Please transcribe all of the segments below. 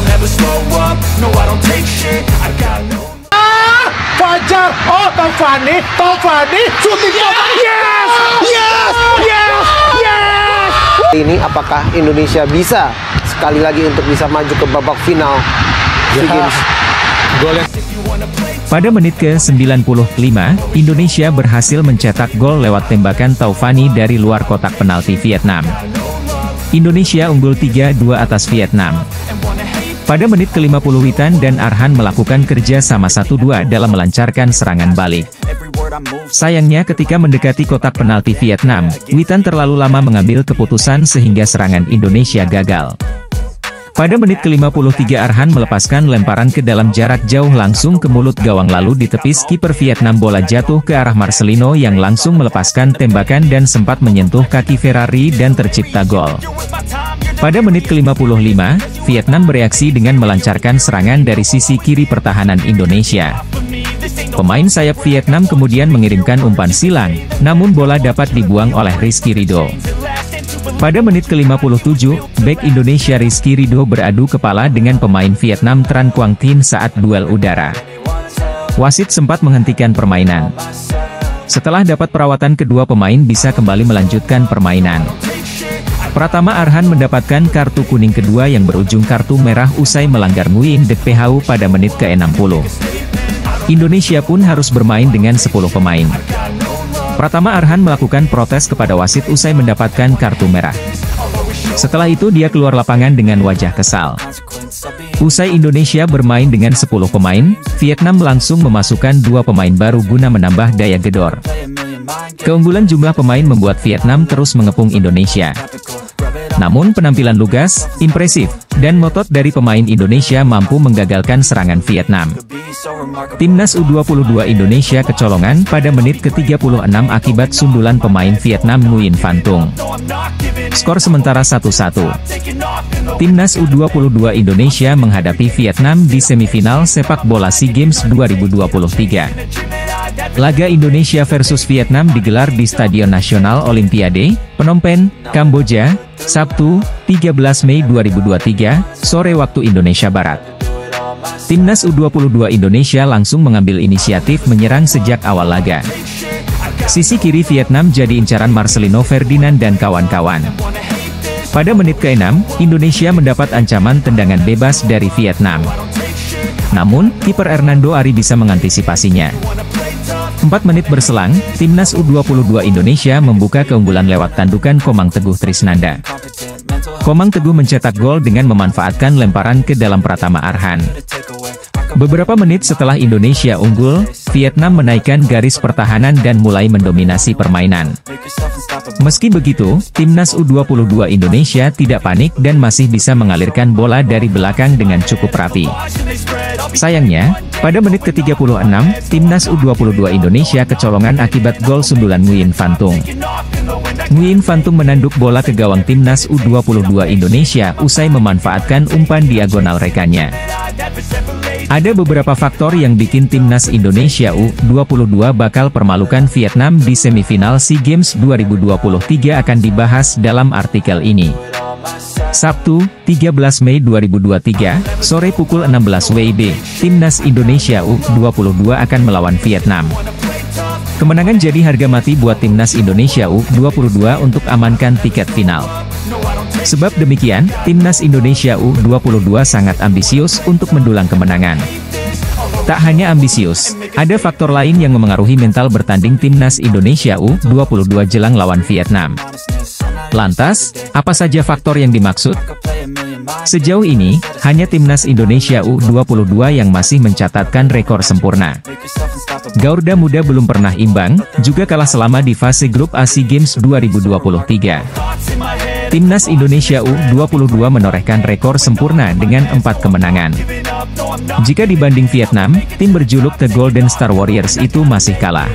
I'll never slow up, no I don't take shit, I got no. Fajar, oh Taufani, shooting Taufani, yes, yes, yes, yes. Ini apakah Indonesia bisa sekali lagi untuk bisa maju ke babak final SEA Games? Pada menit ke-95, Indonesia berhasil mencetak gol lewat tembakan Taufani dari luar kotak penalti Vietnam. Indonesia unggul 3-2 atas Vietnam. Pada menit ke-50 Witan dan Arhan melakukan kerja sama 1-2 dalam melancarkan serangan balik. Sayangnya ketika mendekati kotak penalti Vietnam, Witan terlalu lama mengambil keputusan sehingga serangan Indonesia gagal. Pada menit ke-53 Arhan melepaskan lemparan ke dalam jarak jauh langsung ke mulut gawang lalu ditepis kiper Vietnam, bola jatuh ke arah Marcelino yang langsung melepaskan tembakan dan sempat menyentuh kaki Ferrari dan tercipta gol. Pada menit ke-55, Vietnam bereaksi dengan melancarkan serangan dari sisi kiri pertahanan Indonesia. Pemain sayap Vietnam kemudian mengirimkan umpan silang, namun bola dapat dibuang oleh Rizky Ridho. Pada menit ke-57, bek Indonesia Rizky Ridho beradu kepala dengan pemain Vietnam Tran Quang Tin saat duel udara. Wasit sempat menghentikan permainan. Setelah dapat perawatan, kedua pemain bisa kembali melanjutkan permainan. Pratama Arhan mendapatkan kartu kuning kedua yang berujung kartu merah usai melanggar Nguyen Dec Pheu pada menit ke-60. Indonesia pun harus bermain dengan 10 pemain. Pratama Arhan melakukan protes kepada wasit usai mendapatkan kartu merah. Setelah itu dia keluar lapangan dengan wajah kesal. Usai Indonesia bermain dengan 10 pemain, Vietnam langsung memasukkan 2 pemain baru guna menambah daya gedor. Keunggulan jumlah pemain membuat Vietnam terus mengepung Indonesia. Namun penampilan lugas, impresif, dan ngotot dari pemain Indonesia mampu menggagalkan serangan Vietnam. Timnas U22 Indonesia kecolongan pada menit ke-36 akibat sundulan pemain Vietnam Nguyen Van Tung. Skor sementara 1-1. Timnas U22 Indonesia menghadapi Vietnam di semifinal sepak bola SEA Games 2023. Laga Indonesia versus Vietnam digelar di Stadion Nasional Olimpiade, Phnom Penh, Kamboja, Sabtu, 13 Mei 2023, sore waktu Indonesia Barat. Timnas U22 Indonesia langsung mengambil inisiatif menyerang sejak awal laga. Sisi kiri Vietnam jadi incaran Marcelino Ferdinand dan kawan-kawan. Pada menit ke-6, Indonesia mendapat ancaman tendangan bebas dari Vietnam. Namun, kiper Hernando Ari bisa mengantisipasinya. 4 menit berselang, Timnas U22 Indonesia membuka keunggulan lewat tandukan Komang Teguh Trisnanda. Komang Teguh mencetak gol dengan memanfaatkan lemparan ke dalam Pratama Arhan. Beberapa menit setelah Indonesia unggul, Vietnam menaikkan garis pertahanan dan mulai mendominasi permainan. Meski begitu, Timnas U22 Indonesia tidak panik dan masih bisa mengalirkan bola dari belakang dengan cukup rapi. Sayangnya, pada menit ke-36, Timnas U22 Indonesia kecolongan akibat gol sundulan Nguyen Van Tung. Nguyen Van Tung menanduk bola ke gawang Timnas U22 Indonesia usai memanfaatkan umpan diagonal rekannya. Ada beberapa faktor yang bikin Timnas Indonesia U22 bakal permalukan Vietnam di semifinal SEA Games 2023 akan dibahas dalam artikel ini. Sabtu, 13 Mei 2023, sore pukul 16 WIB, Timnas Indonesia U22 akan melawan Vietnam. Kemenangan jadi harga mati buat Timnas Indonesia U22 untuk amankan tiket final. Sebab demikian, Timnas Indonesia U22 sangat ambisius untuk mendulang kemenangan. Tak hanya ambisius, ada faktor lain yang memengaruhi mental bertanding Timnas Indonesia U22 jelang lawan Vietnam. Lantas, apa saja faktor yang dimaksud? Sejauh ini, hanya Timnas Indonesia U22 yang masih mencatatkan rekor sempurna. Garuda Muda belum pernah imbang, juga kalah selama di fase grup SEA Games 2023. Timnas Indonesia U22 menorehkan rekor sempurna dengan 4 kemenangan. Jika dibanding Vietnam, tim berjuluk The Golden Star Warriors itu masih kalah.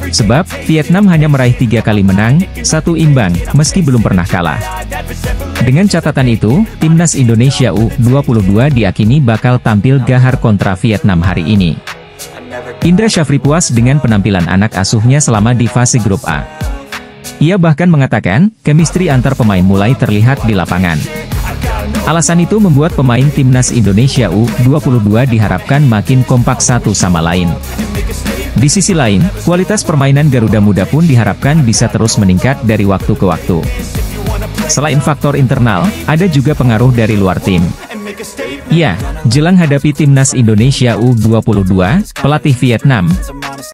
Sebab, Vietnam hanya meraih 3 kali menang, 1 imbang, meski belum pernah kalah. Dengan catatan itu, Timnas Indonesia U22 diyakini bakal tampil gahar kontra Vietnam hari ini. Indra Syafri puas dengan penampilan anak asuhnya selama di fase grup A. Ia bahkan mengatakan, chemistry antar pemain mulai terlihat di lapangan. Alasan itu membuat pemain timnas Indonesia U22 diharapkan makin kompak satu sama lain. Di sisi lain, kualitas permainan Garuda Muda pun diharapkan bisa terus meningkat dari waktu ke waktu. Selain faktor internal, ada juga pengaruh dari luar tim. Ya, jelang hadapi timnas Indonesia U22, pelatih Vietnam,